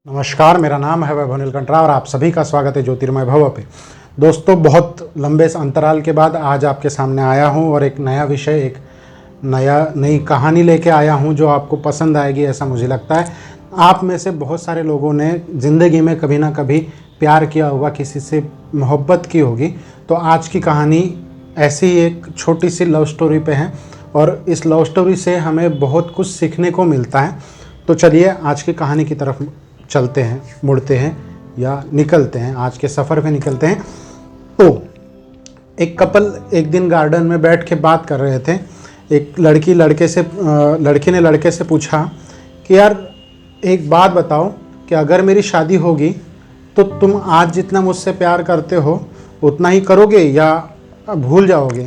नमस्कार, मेरा नाम है वैभव नीलकंठरा और आप सभी का स्वागत है ज्योतिर्मय भव पे। दोस्तों, बहुत लंबे अंतराल के बाद आज आपके सामने आया हूं और एक नया विषय, एक नई कहानी लेके आया हूं जो आपको पसंद आएगी, ऐसा मुझे लगता है। आप में से बहुत सारे लोगों ने ज़िंदगी में कभी ना कभी प्यार किया होगा, किसी से मोहब्बत की होगी। तो आज की कहानी ऐसी ही एक छोटी सी लव स्टोरी पे है और इस लव स्टोरी से हमें बहुत कुछ सीखने को मिलता है। तो चलिए आज की कहानी की तरफ चलते हैं, मुड़ते हैं या निकलते हैं, आज के सफ़र पे निकलते हैं। तो एक कपल एक दिन गार्डन में बैठ के बात कर रहे थे। एक लड़की ने लड़के से पूछा कि यार एक बात बताओ कि अगर मेरी शादी होगी तो तुम आज जितना मुझसे प्यार करते हो उतना ही करोगे या भूल जाओगे।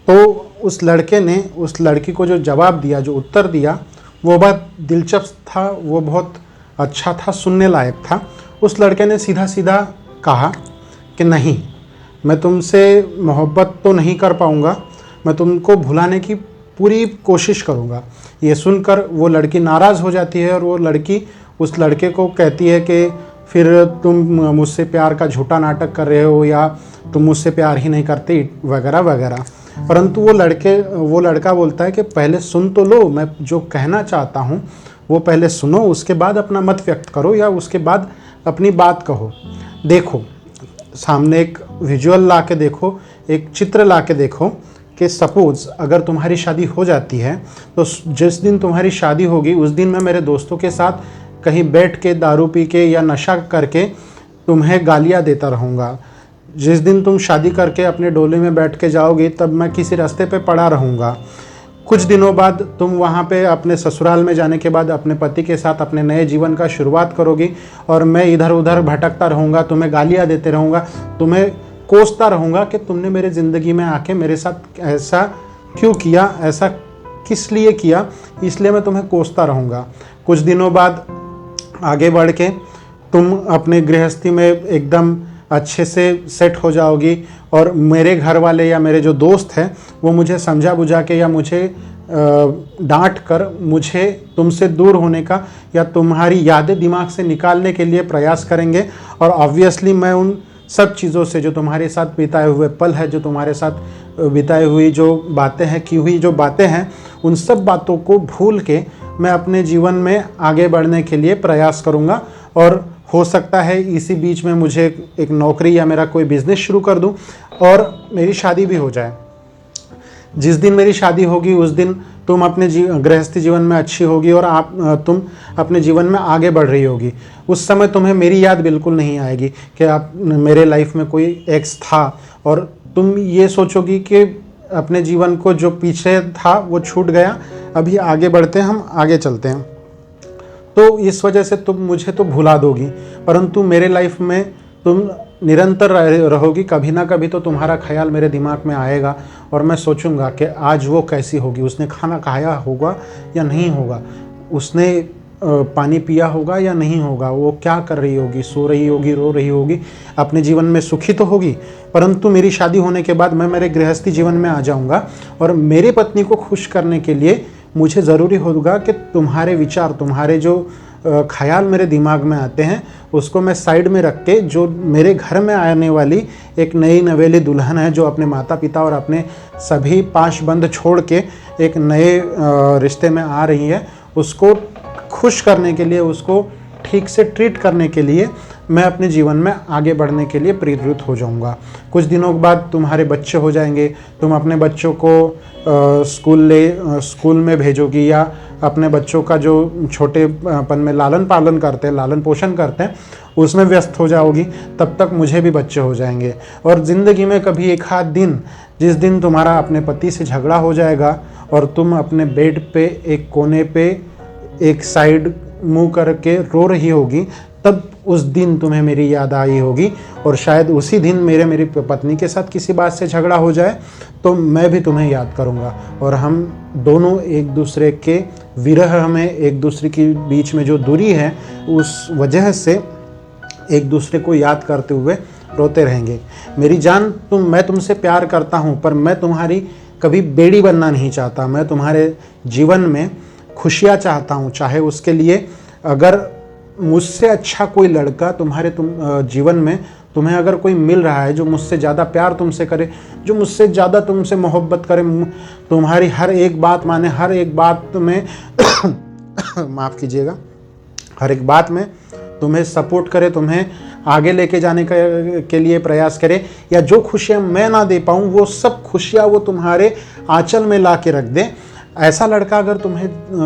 तो उस लड़के ने उस लड़की को जो जवाब दिया, जो उत्तर दिया, वो बात दिलचस्प था, वो बहुत अच्छा था, सुनने लायक था। उस लड़के ने सीधा सीधा कहा कि नहीं, मैं तुमसे मोहब्बत तो नहीं कर पाऊँगा, मैं तुमको भुलाने की पूरी कोशिश करूँगा। ये सुनकर वो लड़की नाराज़ हो जाती है और वो लड़की उस लड़के को कहती है कि फिर तुम मुझसे प्यार का झूठा नाटक कर रहे हो या तुम मुझसे प्यार ही नहीं करते, वगैरह वगैरह। परंतु वो लड़का बोलता है कि पहले सुन तो लो, मैं जो कहना चाहता हूँ वो पहले सुनो, उसके बाद अपना मत व्यक्त करो या उसके बाद अपनी बात कहो। देखो, सामने एक विजुअल ला के देखो, एक चित्र ला के देखो कि सपोज़ अगर तुम्हारी शादी हो जाती है तो जिस दिन तुम्हारी शादी होगी उस दिन मैं मेरे दोस्तों के साथ कहीं बैठ के दारू पी के या नशा करके तुम्हें गालियाँ देता रहूँगा। जिस दिन तुम शादी करके अपने डोले में बैठ के जाओगी तब मैं किसी रास्ते पे पड़ा रहूँगा। कुछ दिनों बाद तुम वहाँ पे अपने ससुराल में जाने के बाद अपने पति के साथ अपने नए जीवन का शुरुआत करोगी और मैं इधर उधर भटकता रहूँगा, तुम्हें गालियाँ देते रहूँगा, तुम्हें कोसता रहूँगा कि तुमने मेरे ज़िंदगी में आके मेरे साथ ऐसा क्यों किया, ऐसा किस लिए किया, इसलिए मैं तुम्हें कोसता रहूँगा। कुछ दिनों बाद आगे बढ़ के तुम अपने गृहस्थी में एकदम अच्छे से सेट हो जाओगी और मेरे घर वाले या मेरे जो दोस्त हैं वो मुझे समझा बुझा के या मुझे डांट कर मुझे तुमसे दूर होने का या तुम्हारी यादें दिमाग से निकालने के लिए प्रयास करेंगे। और ऑब्वियसली मैं उन सब चीज़ों से, जो तुम्हारे साथ बिताए हुए पल है, जो तुम्हारे साथ बिताई हुई जो बातें हैं, की हुई जो बातें हैं, उन सब बातों को भूल के मैं अपने जीवन में आगे बढ़ने के लिए प्रयास करूँगा। और हो सकता है इसी बीच में मुझे एक नौकरी या मेरा कोई बिज़नेस शुरू कर दूं और मेरी शादी भी हो जाए। जिस दिन मेरी शादी होगी उस दिन तुम अपने गृहस्थी जीवन में अच्छी होगी और तुम अपने जीवन में आगे बढ़ रही होगी। उस समय तुम्हें मेरी याद बिल्कुल नहीं आएगी कि आप मेरे लाइफ में कोई एक्स था, और तुम ये सोचोगी कि अपने जीवन को जो पीछे था वो छूट गया, अभी आगे बढ़ते हैं, हम आगे चलते हैं। तो इस वजह से तुम मुझे तो भुला दोगी, परंतु मेरे लाइफ में तुम निरंतर रहोगी। कभी ना कभी तो तुम्हारा ख्याल मेरे दिमाग में आएगा और मैं सोचूंगा कि आज वो कैसी होगी, उसने खाना खाया होगा या नहीं होगा, उसने पानी पिया होगा या नहीं होगा, वो क्या कर रही होगी, सो रही होगी, रो रही होगी, अपने जीवन में सुखी तो होगी। परंतु मेरी शादी होने के बाद मैं मेरे गृहस्थी जीवन में आ जाऊंगा और मेरी पत्नी को खुश करने के लिए मुझे ज़रूरी होगा कि तुम्हारे विचार, तुम्हारे जो ख्याल मेरे दिमाग में आते हैं उसको मैं साइड में रख के, जो मेरे घर में आने वाली एक नई नवेली दुल्हन है जो अपने माता पिता और अपने सभी पांच बंद छोड़ के एक नए रिश्ते में आ रही है, उसको खुश करने के लिए, उसको ठीक से ट्रीट करने के लिए मैं अपने जीवन में आगे बढ़ने के लिए प्रेरित हो जाऊंगा। कुछ दिनों बाद तुम्हारे बच्चे हो जाएंगे, तुम अपने बच्चों को स्कूल में भेजोगी या अपने बच्चों का जो छोटेपन में लालन पोषण करते हैं उसमें व्यस्त हो जाओगी। तब तक मुझे भी बच्चे हो जाएंगे और ज़िंदगी में कभी एक आध दिन, जिस दिन तुम्हारा अपने पति से झगड़ा हो जाएगा और तुम अपने बेड पे एक कोने पे एक साइड मुंह करके रो रही होगी, तब उस दिन तुम्हें मेरी याद आई होगी और शायद उसी दिन मेरी पत्नी के साथ किसी बात से झगड़ा हो जाए तो मैं भी तुम्हें याद करूंगा और हम दोनों एक दूसरे के विरह में, एक दूसरे के बीच में जो दूरी है उस वजह से एक दूसरे को याद करते हुए रोते रहेंगे। मेरी जान, मैं तुमसे प्यार करता हूँ, पर मैं तुम्हारी कभी बेड़ी बनना नहीं चाहता। मैं तुम्हारे जीवन में खुशियाँ चाहता हूँ, चाहे उसके लिए अगर मुझसे अच्छा कोई लड़का तुम्हारे जीवन में तुम्हें अगर कोई मिल रहा है जो मुझसे ज़्यादा प्यार तुमसे करे, जो मुझसे ज़्यादा तुमसे मोहब्बत करे, तुम्हारी हर एक बात माने, हर एक बात में माफ़ कीजिएगा, हर एक बात में तुम्हें सपोर्ट करे, तुम्हें आगे लेके जाने के लिए प्रयास करे, या जो खुशियाँ मैं ना दे पाऊँ वो सब खुशियाँ वो तुम्हारे आंचल में ला के रख दे, ऐसा लड़का अगर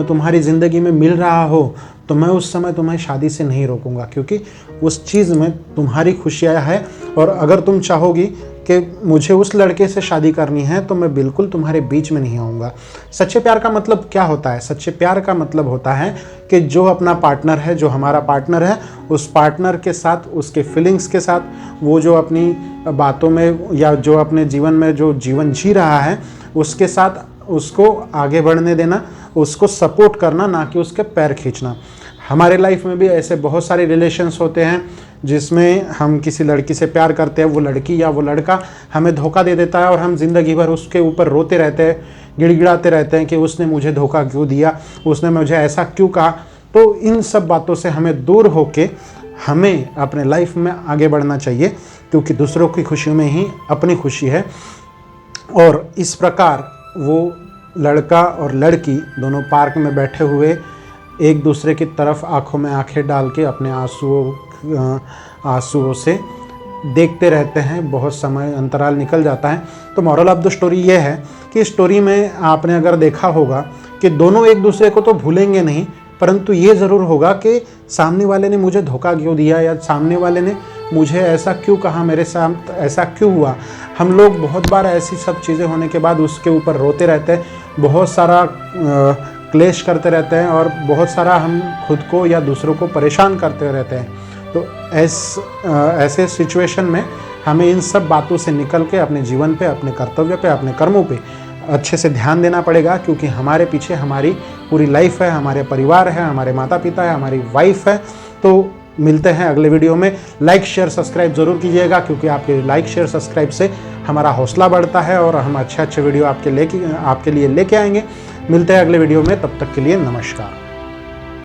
तुम्हारी ज़िंदगी में मिल रहा हो तो मैं उस समय तुम्हें शादी से नहीं रोकूंगा, क्योंकि उस चीज़ में तुम्हारी खुशियाँ है। और अगर तुम चाहोगी कि मुझे उस लड़के से शादी करनी है तो मैं बिल्कुल तुम्हारे बीच में नहीं आऊँगा। सच्चे प्यार का मतलब क्या होता है? सच्चे प्यार का मतलब होता है कि जो अपना पार्टनर है, जो हमारा पार्टनर है, उस पार्टनर के साथ, उसके फीलिंग्स के साथ, वो जो अपनी बातों में या जो अपने जीवन में जो जीवन जी रहा है उसके साथ उसको आगे बढ़ने देना, उसको सपोर्ट करना, ना कि उसके पैर खींचना। हमारे लाइफ में भी ऐसे बहुत सारे रिलेशंस होते हैं जिसमें हम किसी लड़की से प्यार करते हैं, वो लड़की या वो लड़का हमें धोखा दे देता है और हम ज़िंदगी भर उसके ऊपर रोते रहते हैं, गिड़गिड़ाते रहते हैं कि उसने मुझे धोखा क्यों दिया, उसने मुझे ऐसा क्यों कहा। तो इन सब बातों से हमें दूर होके हमें अपने लाइफ में आगे बढ़ना चाहिए, क्योंकि दूसरों की खुशी में ही अपनी खुशी है। और इस प्रकार वो लड़का और लड़की दोनों पार्क में बैठे हुए एक दूसरे की तरफ आंखों में आंखें डाल के अपने आंसुओं से देखते रहते हैं। बहुत समय अंतराल निकल जाता है। तो मॉरल ऑफ द स्टोरी ये है कि स्टोरी में आपने अगर देखा होगा कि दोनों एक दूसरे को तो भूलेंगे नहीं, परंतु ये ज़रूर होगा कि सामने वाले ने मुझे धोखा क्यों दिया, या सामने वाले ने मुझे ऐसा क्यों कहा, मेरे साथ ऐसा क्यों हुआ। हम लोग बहुत बार ऐसी सब चीज़ें होने के बाद उसके ऊपर रोते रहते हैं, बहुत सारा क्लेश करते रहते हैं और बहुत सारा हम खुद को या दूसरों को परेशान करते रहते हैं। तो ऐसे सिचुएशन में हमें इन सब बातों से निकल के अपने जीवन पे, अपने कर्तव्य पे, अपने कर्मों पे अच्छे से ध्यान देना पड़ेगा, क्योंकि हमारे पीछे हमारी पूरी लाइफ है, हमारे परिवार है, हमारे माता पिता है, हमारी वाइफ है। तो मिलते हैं अगले वीडियो में। लाइक शेयर सब्सक्राइब ज़रूर कीजिएगा, क्योंकि आपके लाइक शेयर सब्सक्राइब से हमारा हौसला बढ़ता है और हम अच्छे वीडियो आपके लिए लेके आएंगे। मिलते हैं अगले वीडियो में, तब तक के लिए नमस्कार।